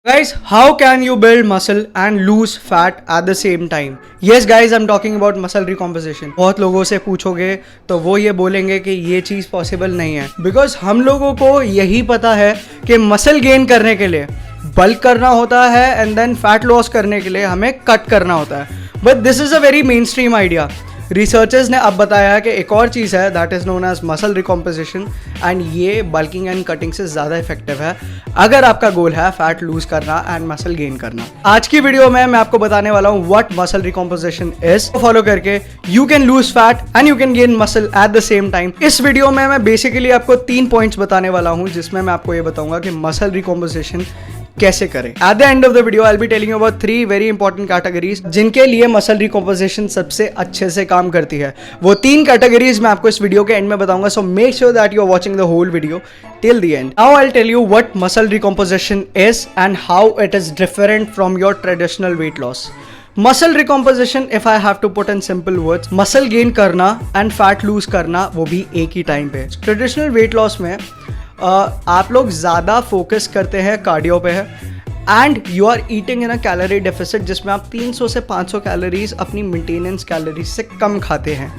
Guys, how can you build muscle and lose fat at the same time? Yes guys, I'm talking about muscle recomposition. बहुत लोगों से पूछोगे तो वो ये बोलेंगे कि ये चीज़ पॉसिबल नहीं है बिकॉज हम लोगों को यही पता है कि मसल गेन करने के लिए बल्क करना होता है एंड देन फैट लॉस करने के लिए हमें कट करना होता है. But this is a very mainstream idea. Researchers ने अब बताया कि एक और चीज़ है that is known as muscle recomposition and ये बल्किंग एंड कटिंग से ज़्यादा इफेक्टिव है अगर आपका गोल है फैट लूज करना एंड मसल गेन करना. आज की वीडियो में मैं आपको बताने वाला हूँ what muscle recomposition is. Follow करके you can lose fat and you can gain muscle at the same time. इस वीडियो में मैं बेसिकली आपको 3 पॉइंट्स बताने वाला हूँ जिसमें मैं आपको ये बताऊंगा कि मसल रिकॉम्पोजिशन कैसे करें. At the end of the video I will be telling you about 3 very important categories जिनके लिए मसल रिकॉम्पोजिशन सबसे अच्छे से काम करती है. वो 3 कैटेगरीज मैं आपको इस वीडियो के एंड में बताऊंगा. So make sure that you are watching the whole video till the end. Now I'll tell you what muscle recomposition is and how it is different from your traditional weight loss. Muscle recomposition, if I have to put in simple words, muscle gain करना and fat lose करना वो भी एक ही time पे. Traditional weight loss में आप लोग ज़्यादा फोकस करते हैं कार्डियो पे है and you are eating in a calorie deficit जिसमें आप 300 से 500 कैलोरीज अपनी मेंटेनेंस कैलोरीज से कम खाते हैं.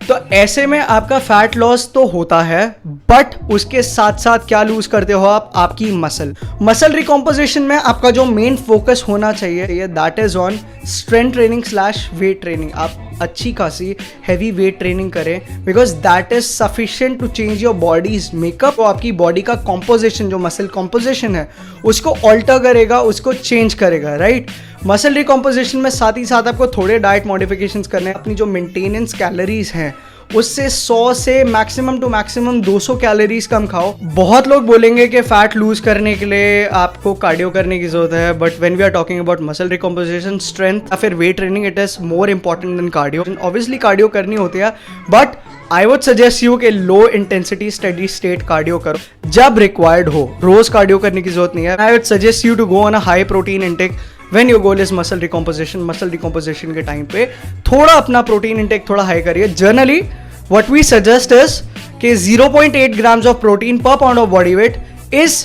तो ऐसे में आपका फैट लॉस तो होता है बट उसके साथ साथ क्या लूज करते हो आप आपकी मसल रिकॉम्पोजिशन में आपका जो मेन फोकस होना चाहिए that is on strength training slash weight training. आप अच्छी खासी हैवी वेट ट्रेनिंग करें because that is sufficient to change your body's makeup. तो आपकी बॉडी का कॉम्पोजिशन जो मसल कॉम्पोजिशन है उसको ऑल्टर करेगा, उसको चेंज करेगा, राइट. मसल रिकॉम्पोजिशन में साथ ही साथ आपको थोड़े डाइट मॉडिफिकेशंस करने हैं. अपनी जो मेंटेनेंस कैलोरीज हैं उससे 100 से मैक्सिमम टू मैक्सिमम 200 कैलोरीज कम खाओ. बहुत लोग बोलेंगे कि फैट लूज करने के लिए आपको कार्डियो करने की जरूरत है but when we are talking about muscle recomposition strength या फिर weight training it is more important than cardio. Obviously cardio करनी होती है but I would suggest you कि low intensity steady state cardio करो जब रिक्वायर्ड हो. रोज कार्डियो करने की जरूरत नहीं है. I would suggest you to go on a high protein intake when your goal is muscle recomposition के टाइम पे थोड़ा अपना प्रोटीन इंटेक थोड़ा हाई करिए. Generally what we suggest is कि 0.8 grams of protein per pound of body weight is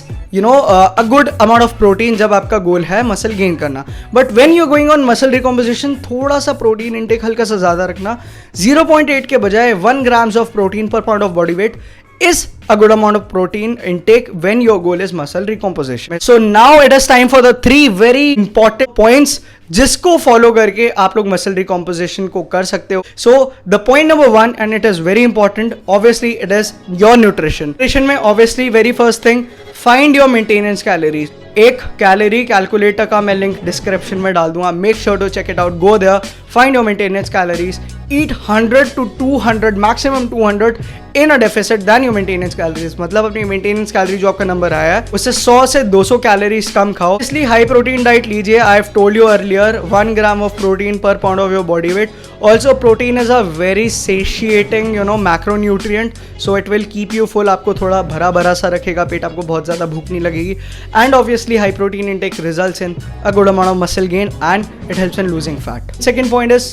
a good amount of protein जब आपका goal है मसल गेन करना. But when you're going on muscle recomposition थोड़ा सा protein intake हल्का सा ज़्यादा रखना. 0.8 के बजाय 1 grams of protein per pound of body weight is a good amount of protein intake when your goal is muscle recomposition. So now it is time for the 3 very important points जिसको follow करके आप लोग muscle recomposition को कर सकते हो. So the point number 1 and it is very important obviously it is your nutrition में obviously very first thing find your maintenance calories. एक कैलोरी कैलकुलेटर का मैं लिंक डिस्क्रिप्शन में डाल दूंगा. Make sure to check it out. Go there, find your maintenance calories. Eat 100 to 200 maximum 200 in a deficit then your maintenance calories. मतलब अपनी maintenance calorie जो आपका नंबर आया है उससे 100 से 200 कैलोरीज कम खाओ. इसलिए हाई प्रोटीन डाइट लीजिए. I have told you earlier 1 gram of protein per pound of your body weight. Also protein is a very satiating macronutrient, so it will keep you full. आपको थोड़ा भरा भरा सा रखेगा पेट, आपको बहुत ज़्यादा भूख नहीं लगेगी. And obviously high protein intake results in a good amount of muscle gain and it helps in losing fat. Second point is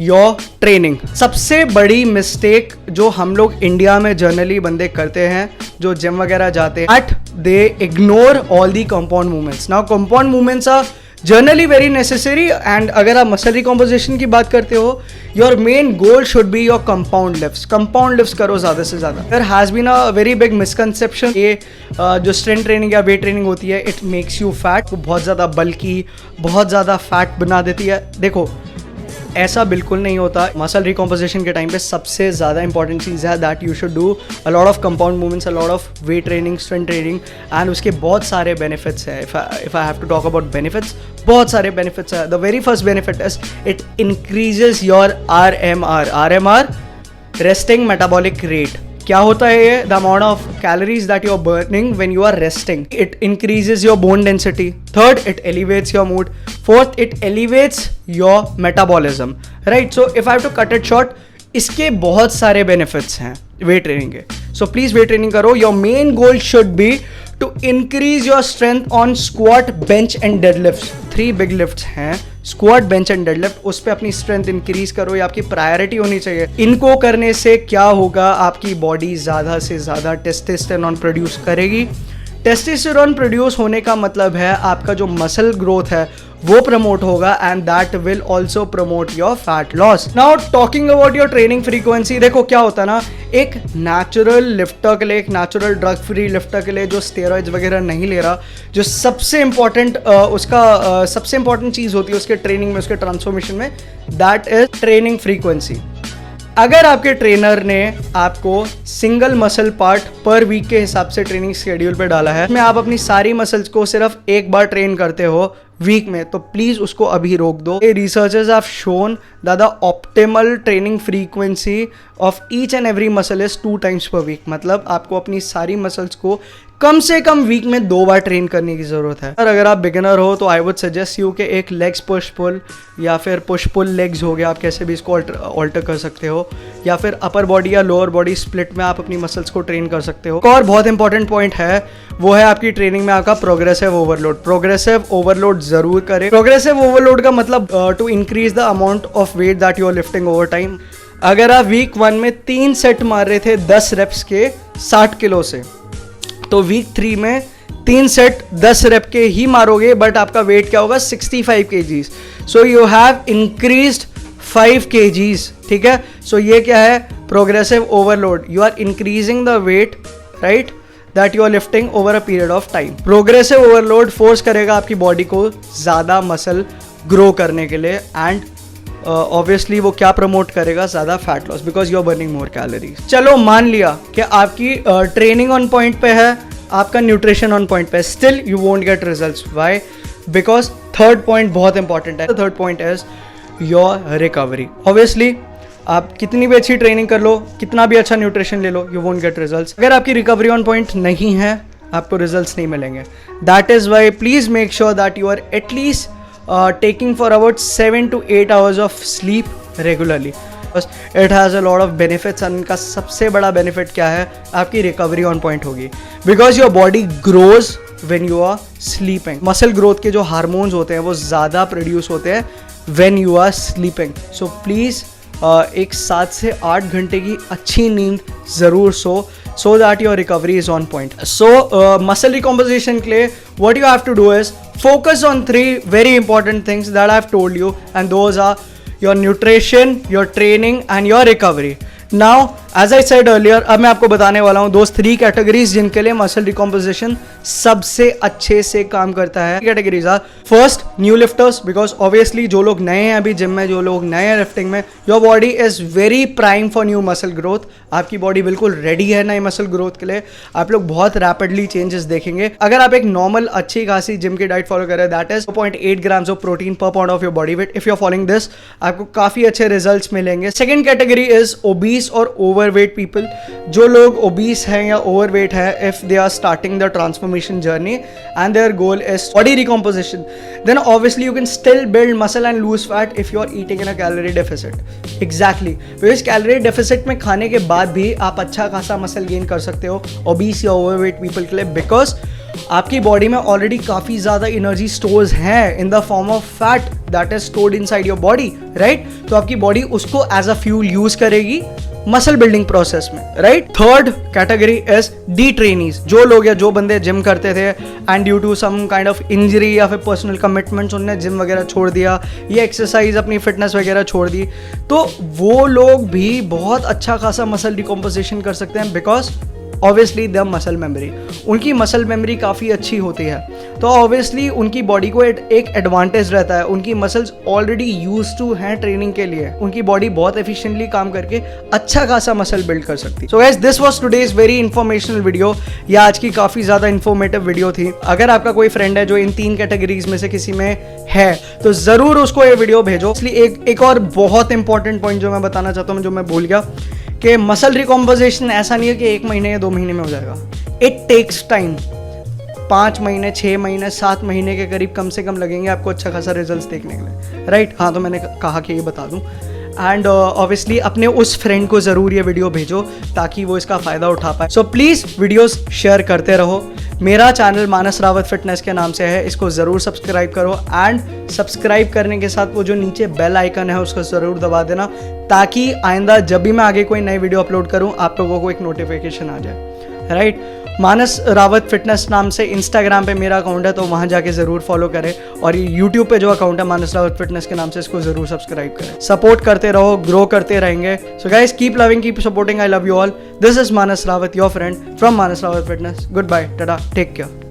your training. सबसे बड़ी मिस्टेक जो हम लोग इंडिया में जनरली बंदे करते हैं जो जिम वगैरह जाते हैं at they ignore all the compound movements. Now compound movements are generally very necessary and अगर आप मसल रिकॉम्पोजिशन की बात करते हो your main goal should be your compound lifts करो ज़्यादा से ज़्यादा. There has been a very big misconception ये जो स्ट्रेंथ ट्रेनिंग या वेट ट्रेनिंग होती है इट मेक्स यू फैट. बहुत ज़्यादा बल्की, बहुत ज़्यादा फैट बना देती है. देखो ऐसा बिल्कुल नहीं होता. मसल रिकॉम्पोजिशन के टाइम पे सबसे ज़्यादा इंपॉर्टेंट चीज़ है that you should do a lot of compound movements, a lot of weight training, strength training and उसके बहुत सारे बेनिफिट्स हैं. If I have to talk about benefits, बहुत सारे बेनिफिट्स हैं. The very first benefit is it increases your RMR resting metabolic rate. क्या होता है ये? The amount of calories that you are burning when you are resting. It increases your bone density. Third, it elevates your mood. Fourth, it elevates your metabolism, right. So if I have to cut it short, इसके बहुत सारे benefits हैं weight training के. So please weight training करो. Your main goal should be to increase your strength on squat, bench and deadlift. 3 big lifts हैं, squat, bench and deadlift. उस पर अपनी स्ट्रेंथ इंक्रीज करो, ये आपकी प्रायोरिटी होनी चाहिए. इनको करने से क्या होगा, आपकी बॉडी ज़्यादा से ज़्यादा टेस्टोस्टेरोन प्रोड्यूस करेगी. टेस्टोस्टेरोन प्रोड्यूस होने का मतलब है आपका जो मसल ग्रोथ है वो प्रमोट होगा and that will also promote your fat loss. Now talking about your training frequency, देखो क्या होता है ना, एक नेचुरल लिफ्टर के लिए, एक नेचुरल ड्रग फ्री लिफ्टर के लिए जो स्टेरॉइड्स वगैरह नहीं ले रहा, जो सबसे इंपॉर्टेंट सबसे इंपॉर्टेंट चीज़ होती है उसके ट्रेनिंग में, उसके ट्रांसफॉर्मेशन में, दैट इज ट्रेनिंग फ्रीक्वेंसी। अगर आपके ट्रेनर ने आपको सिंगल मसल पार्ट पर वीक के हिसाब से ट्रेनिंग शेड्यूल पे डाला है, में आप अपनी सारी मसल्स को सिर्फ एक बार ट्रेन करते हो वीक में, तो प्लीज उसको अभी रोक दो। Researchers have shown that the optimal training frequency of each and every muscle is 2 times per week। मतलब आपको अपनी सारी मसल्स को कम से कम वीक में 2 बार ट्रेन करने की जरूरत है। और अगर आप बिगिनर हो तो आई वुड सजेस्ट यू कि एक लेग्स पुश पुल या फिर पुश पुल लेग्स हो गया, आप कैसे भी इसको ऑल्टर कर सकते हो, या फिर अपर बॉडी या लोअर बॉडी स्प्लिट में आप अपनी मसल्स को ट्रेन कर सकते हो। एक और बहुत इंपॉर्टेंट पॉइंट है, वो है आपकी ट्रेनिंग में आपका प्रोग्रेसिव ओवरलोड। प्रोग्रेसिव ओवरलोड जरूर करें। प्रोग्रेसिव ओवरलोड का मतलब to increase the amount of weight that you are lifting over time. अगर आप वीक 1 में 3 सेट मार रहे थे 10 रेप्स के 60 किलो से, तो वीक 3 में 3 सेट 10 रेप के ही मारोगे, बट आपका वेट क्या होगा, 65 kgs। So you have increased 5 kgs, ठीक है। सो ये क्या है, progressive overload. You are increasing the weight, right, that you are lifting over a period of time. Progressive overload force करेगा आपकी बॉडी को ज़्यादा मसल ग्रो करने के लिए, एंड ऑब्वियसली वो क्या प्रमोट करेगा, ज़्यादा fat loss, because you are burning more calories. चलो मान लिया कि आपकी ट्रेनिंग ऑन पॉइंट पे है, आपका न्यूट्रिशन ऑन पॉइंट पे है, still you won't get results. Why? Because third point बहुत इंपॉर्टेंट है। Third point is your recovery. Obviously आप कितनी भी अच्छी ट्रेनिंग कर लो, कितना भी अच्छा न्यूट्रिशन ले लो, यू वोंट गेट रिजल्ट्स। अगर आपकी रिकवरी ऑन पॉइंट नहीं है, आपको रिजल्ट्स नहीं मिलेंगे। That is why please make sure that you are at least taking for about 7 to 8 hours of sleep regularly, because it has a lot of benefits, and इनका सबसे बड़ा benefit क्या है, आपकी recovery on point होगी, because your body grows when you are sleeping। muscle growth के जो hormones होते हैं वो ज़्यादा produce होते हैं when you are sleeping। so please एक 7 से 8 घंटे की अच्छी नींद ज़रूर so that your recovery is on point। So muscle recomposition के लिए what you have to do is focus on 3 very important things that I have told you, and those are your nutrition, your training and your recovery। Now as I said earlier, अब मैं आपको बताने वाला हूँ those 3 categories जिनके लिए muscle recomposition सबसे अच्छे से काम करता है। Categories are first new lifters, because obviously जो लोग नए हैं अभी जिम में, जो लोग नए हैं लिफ्टिंग में, your body is very prime for new muscle growth. आपकी बॉडी बिल्कुल रेडी है नई मसल ग्रोथ के लिए। आप लोग बहुत रैपिडली चेंजेस देखेंगे अगर आप एक नॉर्मल अच्छी खासी जिम की डाइट फॉलो करें। That is 0.8 grams of protein per pound of your body weight. If you are following this, आपको काफी अच्छे रिजल्ट्स मिलेंगे। सेकेंड कैटेगरी इज ओबीस और ओवरवेट पीपल। जो लोग ओबीस हैं या ओवरवेट है, if they are starting the transformation journey and their goal is body recomposition, then obviously you can still build muscle and lose fat if you are eating in a calorie deficit। Exactly, because calorie deficit में खाने के बाद भी आप अच्छा खासा muscle gain कर सकते हो obese या overweight people के लिए, because आपकी बॉडी में ऑलरेडी काफ़ी ज़्यादा एनर्जी स्टोर्स हैं in the form of fat that is stored inside your body, right. तो आपकी बॉडी उसको एज अ फ्यूल यूज करेगी मसल बिल्डिंग प्रोसेस में, right. Third category is detrainees. जो लोग या जो बंदे जिम करते थे and due to some kind of injury या फिर पर्सनल कमिटमेंट्स उन्होंने जिम वगैरह छोड़ दिया, ये एक्सरसाइज अपनी फिटनेस वगैरह छोड़ दी, तो वो लोग भी बहुत अच्छा खासा मसल डिकम्पोजिशन कर सकते हैं, because obviously the muscle memory, उनकी मसल मेमोरी काफ़ी अच्छी होती है, तो ऑब्वियसली उनकी बॉडी को एक एडवांटेज रहता है। उनकी मसल्स ऑलरेडी यूज टू हैं ट्रेनिंग के लिए, उनकी बॉडी बहुत एफिशिएंटली काम करके अच्छा खासा मसल बिल्ड कर सकती है। So guys, this was today's very informational video. ये आज की काफ़ी ज़्यादा इन्फॉर्मेटिव वीडियो थी। अगर आपका कोई फ्रेंड है जो इन 3 कैटेगरीज में से किसी में है, तो ज़रूर उसको ये वीडियो भेजो। इसलिए एक और बहुत इंपॉर्टेंट पॉइंट जो मैं बताना चाहता हूँ, जो मैं भूल गया, कि मसल रिकॉम्पोजिशन ऐसा नहीं है कि 1 महीने या 2 महीने में हो जाएगा। It takes time. 5 महीने, 6 महीने, 7 महीने के करीब कम से कम लगेंगे आपको अच्छा खासा रिजल्ट्स देखने के लिए, राइट। हाँ, तो मैंने कहा कि ये बता दूं। एंड ऑब्वियसली अपने उस फ्रेंड को ज़रूर ये वीडियो भेजो ताकि वो इसका फ़ायदा उठा पाए। सो प्लीज़ वीडियोस शेयर करते रहो। मेरा चैनल मानस रावत फिटनेस के नाम से है, इसको ज़रूर सब्सक्राइब करो, एंड सब्सक्राइब करने के साथ वो जो नीचे बेल आइकन है उसको ज़रूर दबा देना, ताकि आइंदा जब भी मैं आगे कोई नई वीडियो अपलोड करूँ आप लोगों को एक नोटिफिकेशन आ जाए, राइट। मानस रावत फिटनेस नाम से इंस्टाग्राम पे मेरा अकाउंट है, तो वहाँ जाके ज़रूर फॉलो करें, और यूट्यूब पे जो अकाउंट है मानस रावत फिटनेस के नाम से, इसको ज़रूर सब्सक्राइब करें। सपोर्ट करते रहो, ग्रो करते रहेंगे। So guys, keep loving, keep supporting, I love you all. This is Manas Rawat, your friend from Manas Rawat fitness. Good bye, tata, take care.